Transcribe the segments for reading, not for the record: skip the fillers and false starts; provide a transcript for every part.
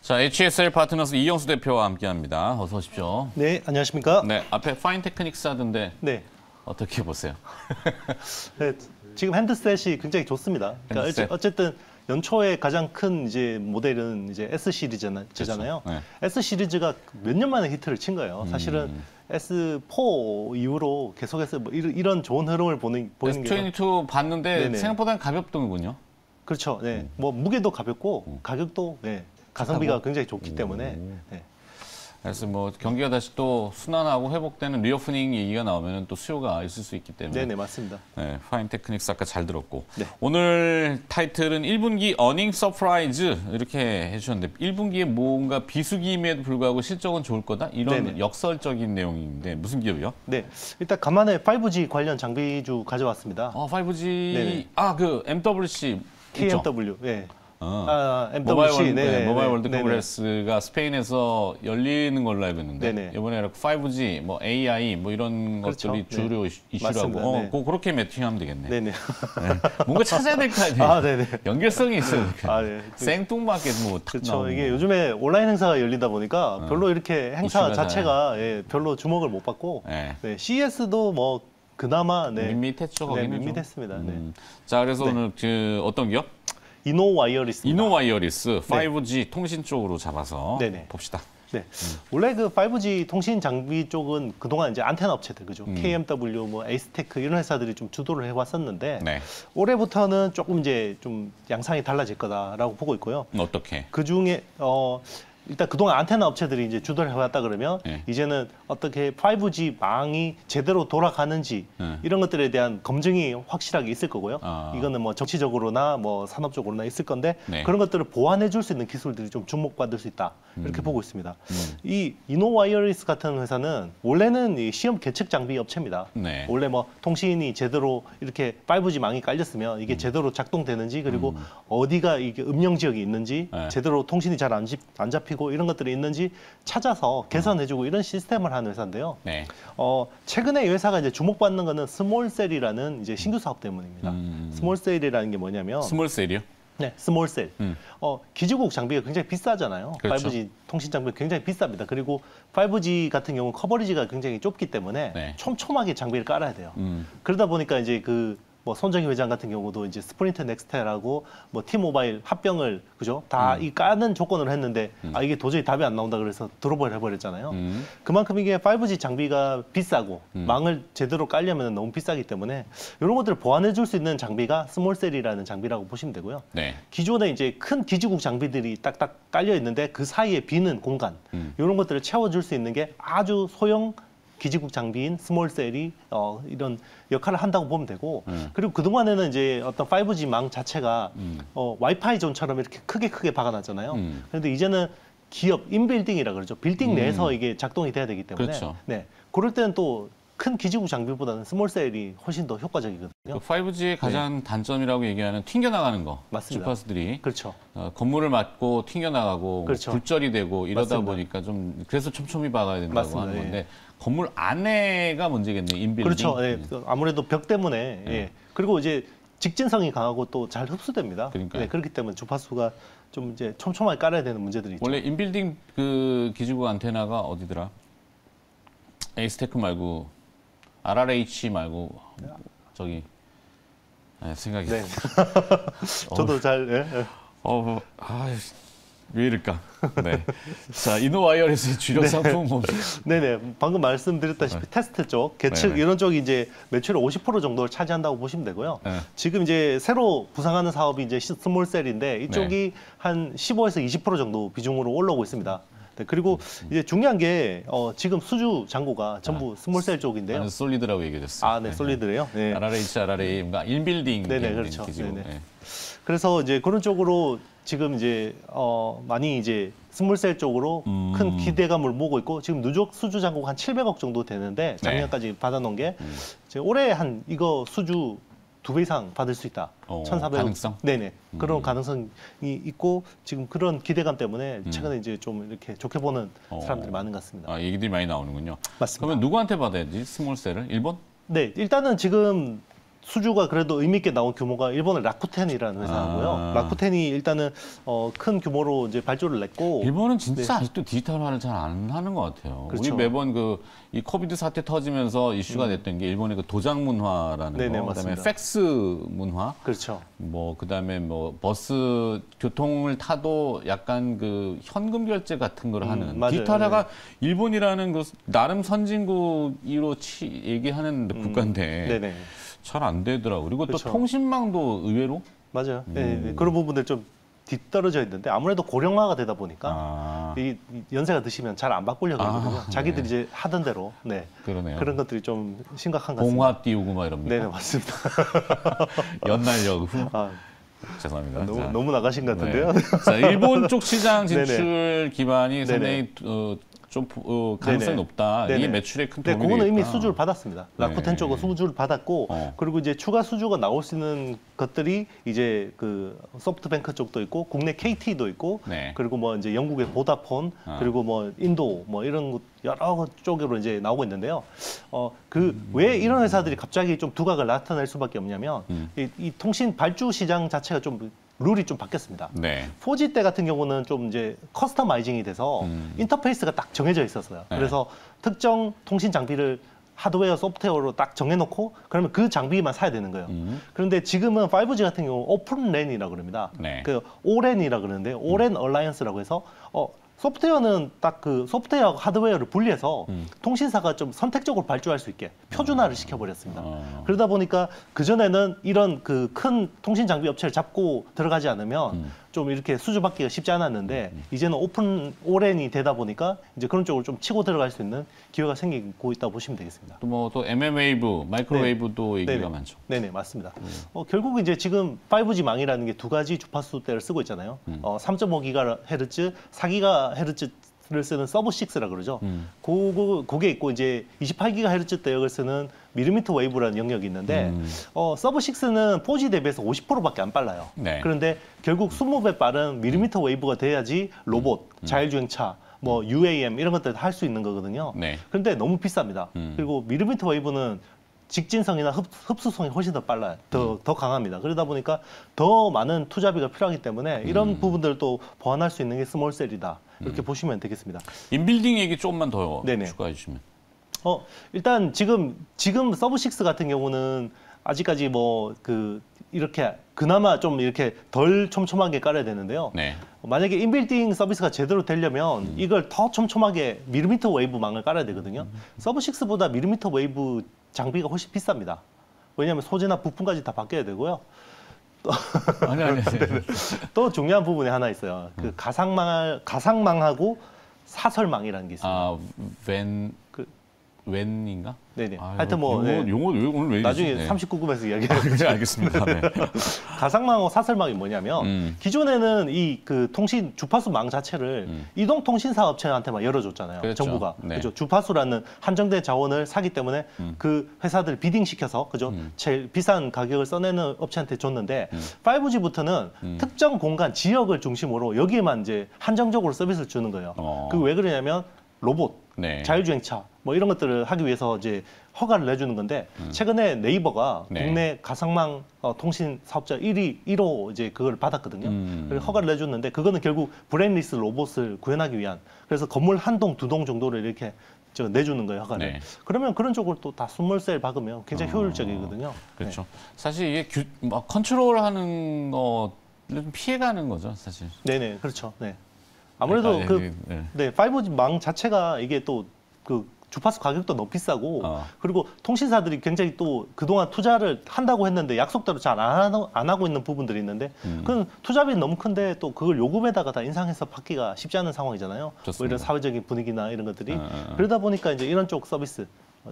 자, HSL 파트너스 이영수 대표와 함께합니다. 어서 오십시오. 네, 안녕하십니까? 네, 앞에 파인 테크닉스 하던데 네. 어떻게 보세요? 네, 지금 핸드셋이 굉장히 좋습니다. 그러니까 핸드셋. 어쨌든 연초에 가장 큰 이제 모델은 이제 S 시리즈잖아요. 그렇죠. 네. S 시리즈가 몇 년 만에 히트를 친 거예요. 사실은 S4 이후로 계속해서 뭐 이런 좋은 흐름을 보이는 게 S22 봤는데 네네. 생각보다는 가볍더군요. 그렇죠. 네, 뭐 무게도 가볍고 가격도 네, 가성비가 굉장히 좋기 때문에. 네. 그래서 뭐 경기가 다시 또 순환하고 회복되는 리오프닝 얘기가 나오면 또 수요가 있을 수 있기 때문에. 네네, 맞습니다. 네, 파인 테크닉스 아까 잘 들었고. 네. 오늘 타이틀은 1분기 어닝 서프라이즈 이렇게 해주셨는데 1분기에 뭔가 비수기임에도 불구하고 실적은 좋을 거다? 이런 네네. 역설적인 내용인데 무슨 기업이요? 네, 일단 간만에 5G 관련 장비주 가져왔습니다. 5G, 네네. 그 MWC 있죠? KMW, 네. 모바일, MWC, 네네, 모바일 월드 네네. 콩그레스가 스페인에서 열리는 걸로 알고 있는데 네네. 이번에 5G, 뭐 AI 뭐 이런 그렇죠. 것들이 주로 네. 이슈라고 맞습니다. 네. 그렇게 매칭하면 되겠네. 네네. 네. 뭔가 찾아야 될 거 아니에요. 아, 네네. 연결성이 있어야 될 거 아, 아니에요. 네. 생뚱맞게 뭐탁 그렇죠. 나오고. 이게 요즘에 온라인 행사가 열리다 보니까 별로 이렇게 행사 이슈가 자체가 예, 별로 주목을 못 받고 네. 네, CES도 뭐 그나마 네, 밋밋했죠, 거기는 네, 좀. 밋밋했습니다. 네. 자, 그래서 네. 오늘 그 어떤 기업? 이노와이어리스. 이노와이어리스 5G 통신 쪽으로 잡아서 네네. 봅시다. 네. 원래 그 5G 통신 장비 쪽은 그동안 이제 안테나 업체들 그죠? KMW, 뭐 에이스테크 이런 회사들이 좀 주도를 해왔었는데 네. 올해부터는 조금 이제 좀 양상이 달라질 거다라고 보고 있고요. 어떻게? 그 중에 일단 그동안 안테나 업체들이 이제 주도를 해왔다 그러면 네. 이제는 어떻게 5G 망이 제대로 돌아가는지 네. 이런 것들에 대한 검증이 확실하게 있을 거고요. 아. 이거는 뭐 정치적으로나 뭐 산업적으로나 있을 건데 네. 그런 것들을 보완해 줄 수 있는 기술들이 좀 주목받을 수 있다. 이렇게 보고 있습니다. 이 이노와이어리스 같은 회사는 원래는 이 시험 계측 장비 업체입니다. 네. 원래 뭐 통신이 제대로 이렇게 5G 망이 깔렸으면 이게 제대로 작동되는지 그리고 어디가 이게 음영 지역이 있는지 네. 제대로 통신이 잘 안 잡히고 이런 것들이 있는지 찾아서 개선해주고 이런 시스템을 하는 회사인데요. 네. 최근에 이 회사가 이제 주목받는 거는 스몰셀이라는 이제 신규 사업 때문입니다. 스몰셀이라는 게 뭐냐면 스몰셀이요? 네, 스몰셀. 기지국 장비가 굉장히 비싸잖아요. 그렇죠. 5G 통신 장비가 굉장히 비쌉니다. 그리고 5G 같은 경우는 커버리지가 굉장히 좁기 때문에 네. 촘촘하게 장비를 깔아야 돼요. 그러다 보니까 이제 뭐 손정희 회장 같은 경우도 이제 스프린트 넥스텔하고 뭐 T모바일 합병을 그죠? 다 이 까는 조건으로 했는데 이게 도저히 답이 안 나온다 그래서 드롭을 해버렸잖아요. 그만큼 이게 5G 장비가 비싸고 망을 제대로 깔려면 너무 비싸기 때문에 이런 것들을 보완해 줄 수 있는 장비가 스몰셀이라는 장비라고 보시면 되고요. 네. 기존에 이제 큰 기지국 장비들이 딱딱 깔려 있는데 그 사이에 비는 공간 이런 것들을 채워줄 수 있는 게 아주 소형 기지국 장비인 스몰셀이 이런 역할을 한다고 보면 되고 그리고 그동안에는 이제 어떤 5G 망 자체가 와이파이 존처럼 이렇게 크게 박아놨잖아요. 그런데 이제는 기업 인빌딩이라 그러죠. 빌딩 내에서 이게 작동이 돼야 되기 때문에 그렇죠. 네, 그럴 때는 또 큰 기지국 장비보다는 스몰셀이 훨씬 더 효과적이거든요. 그 5G의 가장 단점이라고 얘기하는 튕겨나가는 거. 맞습니다. 주파수들이 그렇죠. 건물을 맞고 튕겨나가고 그렇죠. 굴절이 되고 이러다 맞습니다. 보니까 좀 그래서 촘촘히 박아야 된다고 맞습니다. 하는 예. 건데 건물 안에가 문제겠네요. 인빌딩. 그렇죠. 예, 아무래도 벽 때문에 예. 그리고 이제 직진성이 강하고 또 잘 흡수됩니다. 그러니까요. 네, 그렇기 때문에 주파수가 좀 이제 촘촘하게 깔아야 되는 문제들이 있죠. 원래 인빌딩 그 기지국 안테나가 어디더라? 에이스테크 말고 RRH 말고 저기 생각이 네. 저도 잘 예. 왜 이럴까? 네. 자, 이노와이어리스의 주력 상품은 뭡니까? 네네. 방금 말씀드렸다시피 테스트 쪽, 계측 네네. 이런 쪽이 이제 매출의 50% 정도를 차지한다고 보시면 되고요. 네. 지금 이제 새로 부상하는 사업이 이제 스몰셀인데 이쪽이 한 15에서 20% 정도 비중으로 올라오고 있습니다. 네, 그리고 이제 중요한 게 지금 수주 잔고가 전부 스몰셀 쪽인데요. 나는 솔리드라고 얘기했어요. 네, 솔리드래요. 네. RRH, RRA, 뭔가 인빌딩 네네, 그렇죠. 기지국. 네네. 네. 그래서 이제 그런 쪽으로 지금 이제 많이 이제 스몰셀 쪽으로 큰 기대감을 모으고 있고 지금 누적 수주 잔고가 한 700억 정도 되는데 작년까지 받아놓은 게 이제 올해 한 이거 수주 2배 이상 받을 수 있다. 1,400억. 가능성? 네네. 그런 가능성이 있고 지금 그런 기대감 때문에 최근에 이제 좀 이렇게 좋게 보는 사람들이 많은 것 같습니다. 얘기들이 많이 나오는군요. 맞습니다. 그러면 누구한테 받아야지 스몰셀을? 일본? 네, 일단은 지금 수주가 그래도 의미 있게 나온 규모가 일본의 라쿠텐이라는 회사고요. 라쿠텐이 일단은 큰 규모로 이제 발주를 냈고 일본은 진짜 아직도 디지털화를 잘 안 하는 것 같아요. 그렇죠. 우리 매번 이 코비드 사태 터지면서 이슈가 됐던 게 일본의 그 도장 문화라는 네네, 거, 그다음에 맞습니다. 팩스 문화, 그렇죠. 그다음에 버스 교통을 타도 약간 그 현금 결제 같은 걸 하는 맞아요. 디지털화가 일본이라는 그 나름 선진국으로 얘기하는 국가인데 네네. 잘 안 되더라고. 그리고 그렇죠. 또 통신망도 의외로 맞아요. 네, 그런 부분들 좀 뒤떨어져 있는데 아무래도 고령화가 되다 보니까 이 연세가 드시면 잘 안 바꾸려고 하거든요. 자기들이 네. 이제 하던 대로 그러네요. 그런 것들이 좀 심각한 것 같습니다. 봉화 띄우고 막 이럽니다. 네, 맞습니다. 연날려고. 아, 죄송합니다. 자, 너무 나가신 것 같은데요. 네. 자, 일본 쪽 시장 네네. 진출 기반이 네네. 상당히 좀 가능성이 네네. 높다. 이게 네네. 매출에 큰 네, 도움이 그거는 되겠다. 이미 수주를 받았습니다. 라쿠텐 네. 쪽은 수주를 받았고, 그리고 이제 추가 수주가 나올 수 있는 것들이 이제 그 소프트뱅크 쪽도 있고, 국내 KT도 있고, 네. 그리고 뭐 이제 영국의 보다폰, 그리고 뭐 인도 뭐 이런 것 여러 쪽으로 이제 나오고 있는데요. 왜 이런 회사들이 갑자기 좀 두각을 나타낼 수밖에 없냐면, 이 통신 발주 시장 자체가 좀 룰이 좀 바뀌었습니다. 네. 4G 때 같은 경우는 좀 이제 커스터마이징이 돼서 인터페이스가 딱 정해져 있었어요. 네. 그래서 특정 통신 장비를 하드웨어, 소프트웨어로 딱 정해놓고 그러면 그 장비만 사야 되는 거예요. 그런데 지금은 5G 같은 경우 오픈랜이라고 그럽니다. 네. 그 오랜이라고 그러는데 오랜 얼라이언스라고 해서 소프트웨어는 딱 그 소프트웨어하고 하드웨어를 분리해서 통신사가 좀 선택적으로 발주할 수 있게 표준화를 시켜버렸습니다. 그러다 보니까 그전에는 이런 그 큰 통신 장비 업체를 잡고 들어가지 않으면 좀 이렇게 수주받기가 쉽지 않았는데 이제는 오랜이 되다 보니까 이제 그런 쪽으로 좀 치고 들어갈 수 있는 기회가 생기고 있다고 보시면 되겠습니다. 또 mm웨이브, 마이크로웨이브도 얘기가 네네. 많죠. 네네, 맞습니다. 결국 이제 지금 5G 망이라는 게 두 가지 주파수대를 쓰고 있잖아요. 3.5GHz, 4GHz를 쓰는 서브 6라 그러죠. 그게 있고 이제 28GHz 대역을 쓰는 밀리미터 웨이브라는 영역이 있는데 서브 6는 4G 대비해서 50%밖에 안 빨라요. 네. 그런데 결국 20배 빠른 밀리미터 웨이브가 돼야지 로봇, 자율주행차, 뭐 UAM 이런 것들 할 수 있는 거거든요. 네. 그런데 너무 비쌉니다. 그리고 밀리미터 웨이브는 직진성이나 흡수성이 훨씬 더 빨라요. 더 강합니다. 그러다 보니까 더 많은 투자비가 필요하기 때문에 이런 부분들도 보완할 수 있는 게 스몰셀이다. 이렇게 보시면 되겠습니다. 인빌딩 얘기 조금만 더 네네. 추가해 주시면. 일단 지금 서브 6 같은 경우는 아직까지 뭐 이렇게 그나마 좀 이렇게 덜 촘촘하게 깔아야 되는데요. 네. 만약에 인빌딩 서비스가 제대로 되려면 이걸 더 촘촘하게 밀리미터 웨이브 망을 깔아야 되거든요. 서브 6보다 밀리미터 웨이브 장비가 훨씬 비쌉니다. 왜냐하면 소재나 부품까지 다 바뀌어야 되고요. 아니. 또 중요한 부분이 하나 있어요. 그 가상망하고 사설망이라는 게 있습니다. 웬인가? 네네. 아유, 하여튼 뭐 용어 오늘 왜 나중에 이러지? 네. 39급에서 이야기해요. 네, 알겠습니다. 네. 가상망하고 사설망이 뭐냐면 기존에는 이 그 통신 주파수망 자체를 이동통신사 업체한테만 열어줬잖아요. 그렇죠. 정부가. 네. 그죠? 주파수라는 한정된 자원을 사기 때문에 그 회사들 비딩 시켜서 그죠? 제일 비싼 가격을 써내는 업체한테 줬는데 5G부터는 특정 공간 지역을 중심으로 여기에만 이제 한정적으로 서비스를 주는 거예요. 그게 왜 그러냐면 로봇, 네. 자율주행차 뭐 이런 것들을 하기 위해서 이제 허가를 내주는 건데 최근에 네이버가 네. 국내 가상망 통신 사업자 1호 이제 그걸 받았거든요. 그래서 허가를 내줬는데 그거는 결국 브레인리스 로봇을 구현하기 위한 그래서 건물 한 동, 두 동 정도를 이렇게 내주는 거예요, 허가를. 네. 그러면 그런 쪽으로 또 다 스몰셀 박으면 굉장히 효율적이거든요. 그렇죠. 네. 사실 이게 컨트롤하는 거를 좀 피해가는 거죠, 사실. 네네, 그렇죠. 네. 아무래도 네. 5G 망 자체가 이게 또 그 주파수 가격도 너무 비싸고 그리고 통신사들이 굉장히 또 그동안 투자를 한다고 했는데 약속대로 잘 안 하고 있는 부분들이 있는데 그건 투자비는 너무 큰데 또 그걸 요금에다가 다 인상해서 받기가 쉽지 않은 상황이잖아요. 뭐 이런 사회적인 분위기나 이런 것들이 그러다 보니까 이제 이런 쪽 서비스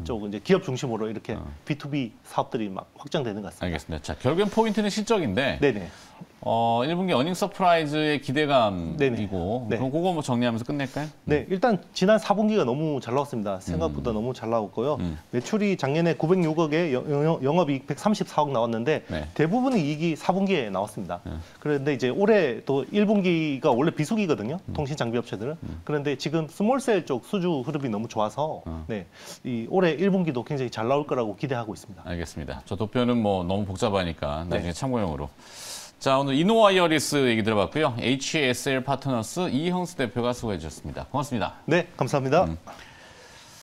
쪽 이제 기업 중심으로 이렇게 B2B 사업들이 막 확장되는 것 같습니다. 알겠습니다. 자, 결국엔 포인트는 실적인데 네네. 1분기 어닝 서프라이즈의 기대감이고 네네. 네. 그럼 그거 뭐 정리하면서 끝낼까요? 네, 일단 지난 4분기가 너무 잘 나왔습니다. 생각보다 너무 잘 나왔고요. 매출이 작년에 906억에 영업이익 134억 나왔는데 네. 대부분의 이익이 4분기에 나왔습니다. 그런데 이제 올해 또 1분기가 원래 비수기거든요. 통신 장비 업체들은. 그런데 지금 스몰셀 쪽 수주 흐름이 너무 좋아서 네, 이 올해 1분기도 굉장히 잘 나올 거라고 기대하고 있습니다. 알겠습니다. 저 도표는 뭐 너무 복잡하니까 나중에 네. 참고용으로. 자, 오늘 이노와이어리스 얘기 들어봤고요. HSL 파트너스 이형수 대표가 수고해 주셨습니다. 고맙습니다. 네, 감사합니다.